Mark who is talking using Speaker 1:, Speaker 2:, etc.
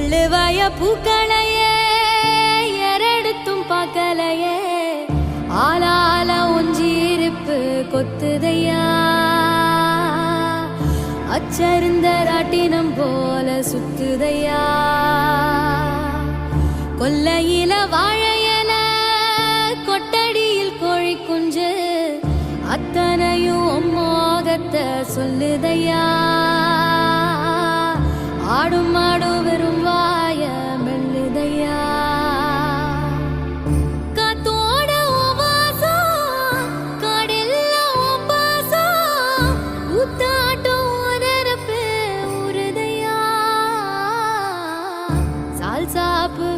Speaker 1: அள்ளுவாய பூக்களையே எரெடுத்தும் பார்க்கலையே ஆளால ஒஞ்சிருப்பு கொத்துதையா அச்சருந்த ராட்டினம் போல சுத்துதையா கொல்லையில வாழையல கொட்டடியில் கோழி குஞ்சு அத்தனையும் மோகத்தை சொல்லுதையா ஆடும் மாடும் வெறும் வாய மெல்லுதையா காத்தோட வாசம் காடெல்லாம் பாசம் ஊத்தாட்டம் உதரப்பு உருதையா சால் சாப்பு